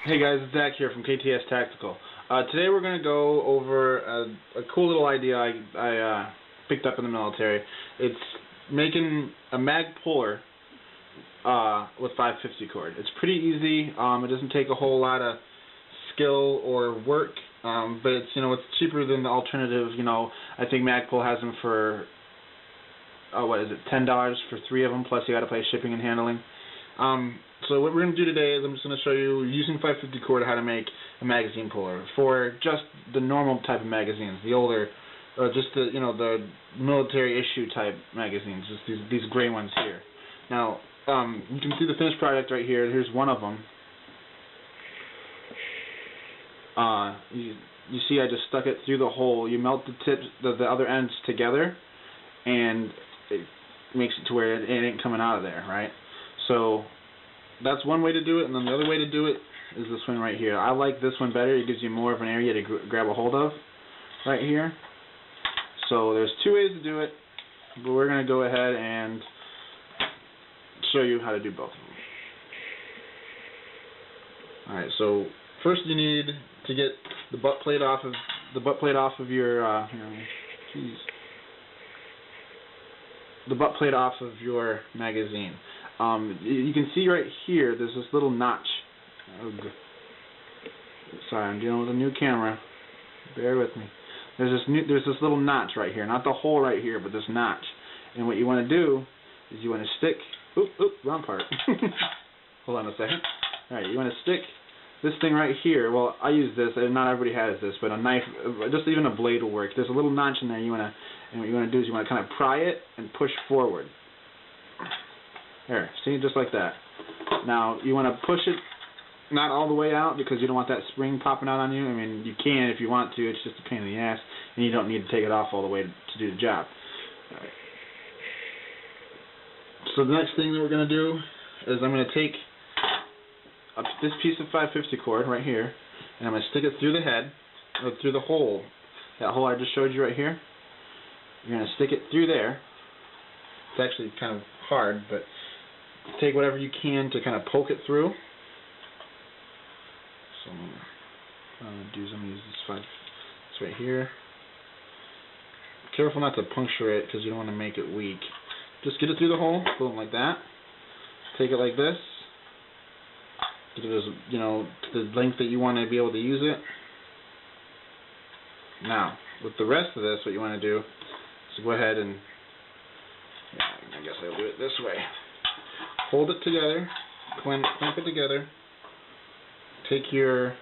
Hey guys, it's Zach here from KTS Tactical. Today we're going to go over a cool little idea I picked up in the military. It's making a Magpuls with 550 cord. It's pretty easy. It doesn't take a whole lot of skill or work, but it's it's cheaper than the alternative. I think Magpuls has them for what is it, $10 for 3 of them, plus you got to pay shipping and handling. So what we're going to do today is I'm just going to show you, using 550 cord, how to make a magazine puller for just the normal type of magazines, the older, just the the military issue type magazines, just these gray ones here. Now you can see the finished product right here. Here's one of them. You see I just stuck it through the hole. You melt the tips, the other ends together, and it makes it to where it ain't coming out of there, right? So that's one way to do it, and then the other way to do it is this one right here. I like this one better. It gives you more of an area to grab a hold of right here. So there's two ways to do it, but we're going to go ahead and show you how to do both of them. Alright, so first you need to get the butt plate off of your the butt plate off of your magazine. You can see right here, there's this little notch. Sorry, I'm dealing with a new camera. Bear with me. There's this little notch right here, not the hole right here, but this notch. And what you want to do is you want to stick. Wrong part. Hold on a second. All right, you want to stick this thing right here. Well, I use this. Not everybody has this, but a knife, just even a blade will work. There's a little notch in there. And what you want to do is you want to kind of pry it and push forward. There, see, just like that. Now, you want to push it not all the way out because you don't want that spring popping out on you. I mean, you can if you want to. It's just a pain in the ass, and you don't need to take it off all the way to do the job. All right. So the next thing that we're going to do is I'm going to take this piece of 550 cord right here, and I'm going to stick it through the head, or through the hole. That hole I just showed you right here. You're going to stick it through there. It's actually kind of hard, but take whatever you can to kind of poke it through. So I'm going to use this right here. Careful not to puncture it because you don't want to make it weak. Just get it through the hole, boom, like that. Take it like this. Get it as, to the length that you want to be able to use it. Now, with the rest of this, what you want to do is go ahead and, I guess I'll do it this way. Hold it together, clamp it together, take your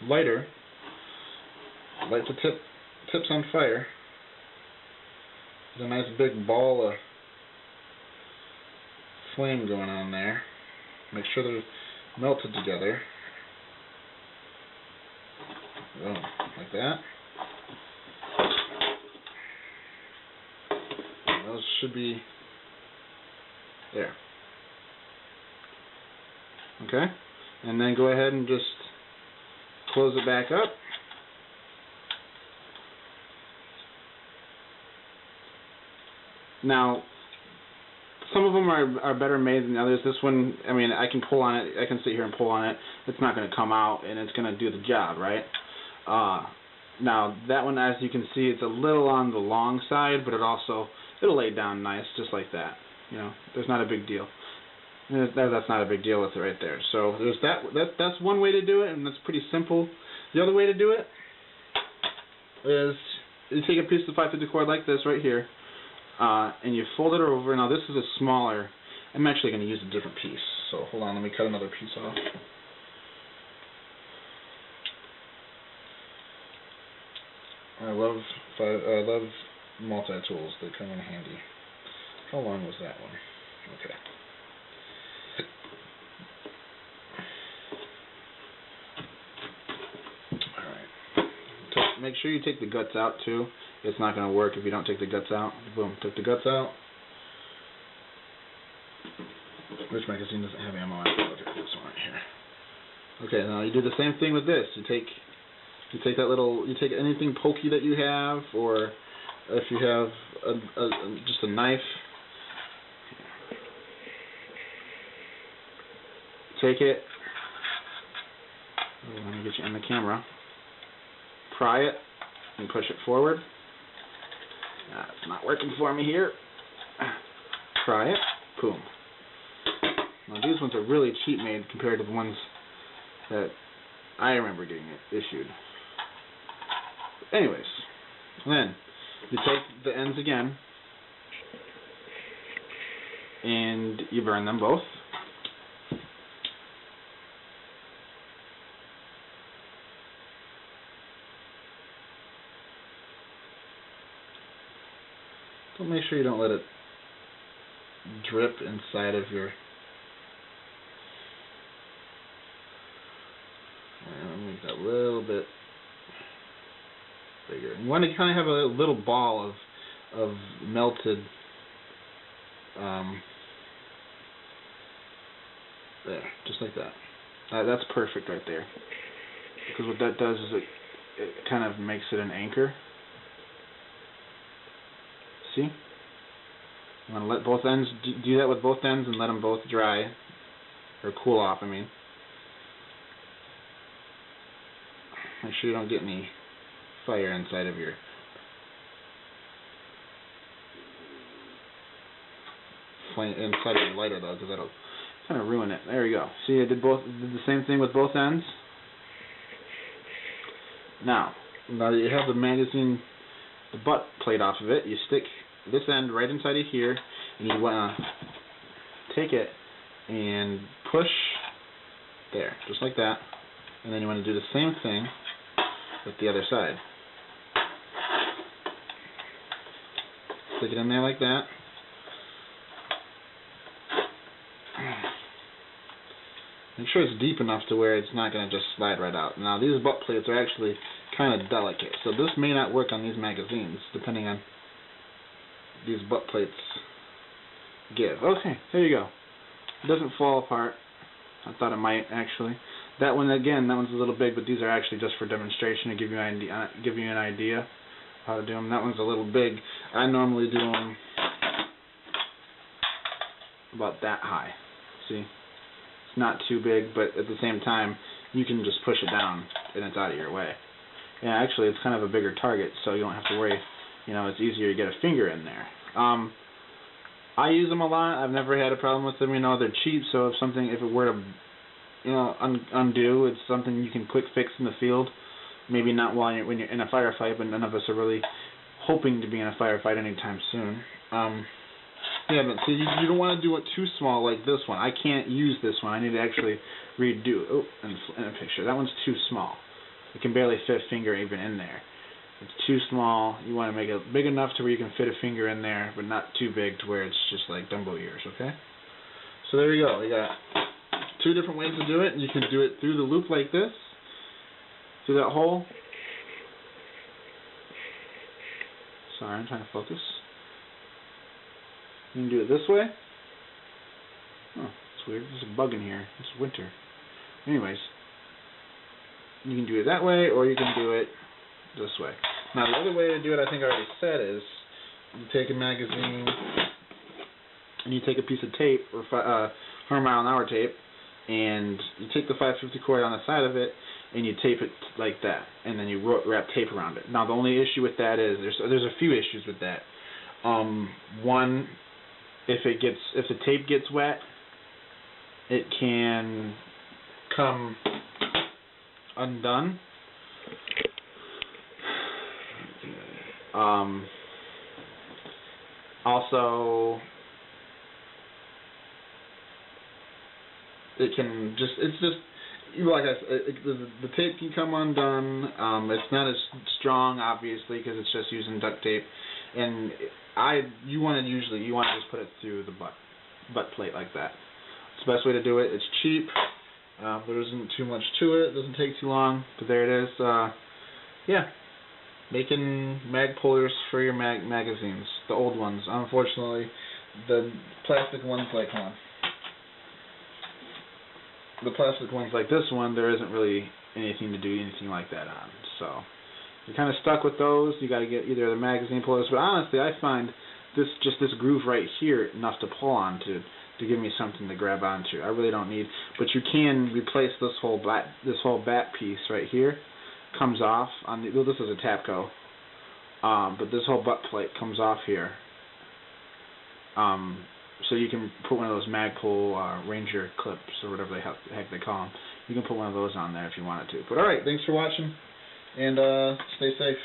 lighter, light the tips on fire. There's a nice big ball of flame going on there. Make sure they're melted together. Boom, like that. Those should be there. Okay? And then go ahead and just close it back up. Now, some of them are better made than others. This one, I mean, I can pull on it. I can sit here and pull on it. It's not going to come out, and it's going to do the job, right? Now, that one, as you can see, it's a little on the long side, but it'll lay down nice, just like that. There's not a big deal. That's not a big deal with it right there. So there's that's one way to do it, and that's pretty simple. The other way to do it is you take a piece of 550 cord like this right here, and you fold it over. Now this is a smaller. I'm actually going to use a different piece. So hold on, let me cut another piece off. I love multi-tools. They come in handy. How long was that one? Okay. Alright. Make sure you take the guts out too. It's not going to work if you don't take the guts out. Boom, took the guts out. Which magazine doesn't have ammo? Look at this one right here. Okay, now you do the same thing with this. You take anything pokey that you have, or if you have just a knife, take it, get you in the camera. Pry it and push it forward. It's not working for me here. Pry it. Boom. Now these ones are really cheap made compared to the ones that I remember getting issued. Anyways, then you take the ends again and you burn them both. So make sure you don't let it drip inside of your... Make that a little bit bigger. You want to kind of have a little ball of melted there, just like that. That's perfect right there. Because what that does is it kind of makes it an anchor. See? You want to let both ends, do that with both ends and let them both dry, or cool off, I mean. Make sure you don't get any fire inside of your lighter though, because that'll kind of ruin it. There we go. See, I did the same thing with both ends. Now that you have the magazine, the butt plate off of it, you stick this end right inside of here, and you want to take it and push there, just like that, and then you want to do the same thing with the other side. Stick it in there like that. Make sure it's deep enough to where it's not going to just slide right out. Now these butt plates are actually kind of delicate, so this may not work on these magazines, depending on these butt plates give. Okay, there you go. It doesn't fall apart. I thought it might actually. That one again, that one's a little big, but these are actually just for demonstration to give you an idea how to do them. That one's a little big. I normally do them about that high. See, it's not too big, but at the same time, you can just push it down and it's out of your way. Yeah, actually, it's kind of a bigger target, so you don't have to worry. You know, it's easier to get a finger in there. I use them a lot. I've never had a problem with them. You know, they're cheap, so if it were to, you know, undo, it's something you can quick fix in the field. Maybe not when you're in a firefight, but none of us are really hoping to be in a firefight anytime soon. Yeah, but see, you don't want to do it too small like this one. I can't use this one. I need to actually redo it. Oh, in a picture. That one's too small. You can barely fit a finger even in there. It's too small. You want to make it big enough to where you can fit a finger in there, but not too big to where it's just like Dumbo ears, okay? So there you go. You got two different ways to do it. You can do it through the loop like this, through that hole. Sorry, I'm trying to focus. You can do it this way. Oh, it's weird. There's a bug in here. It's winter. Anyways, you can do it that way, or you can do it this way. Now, the other way to do it, I think I already said, is you take a magazine and you take a piece of tape, or 100-mile-an-hour tape, and you take the 550 cord on the side of it, and you tape it like that, and then you wrap tape around it. Now, the only issue with that is there's a few issues with that. One, if the tape gets wet, it can come undone. Also, it's just like I said, the tape can come undone. It's not as strong, obviously, because it's just using duct tape. And you want to just put it through the butt plate like that. It's the best way to do it. It's cheap. There isn't too much to it. It doesn't take too long. But there it is. Yeah, making mag pullers for your magazines, the old ones. Unfortunately, the plastic ones the plastic ones like this one, there isn't really anything to do anything like that on. So you're kind of stuck with those. You got to get either the magazine pullers. But honestly, I find this groove right here enough to pull onto to give me something to grab onto. I really don't need, but you can replace this whole back piece right here. Comes off on the, well, this is a Tapco, but this whole butt plate comes off here. So you can put one of those Magpul Ranger clips or whatever the heck they call them. You can put one of those on there if you wanted to. But alright, thanks for watching, and stay safe.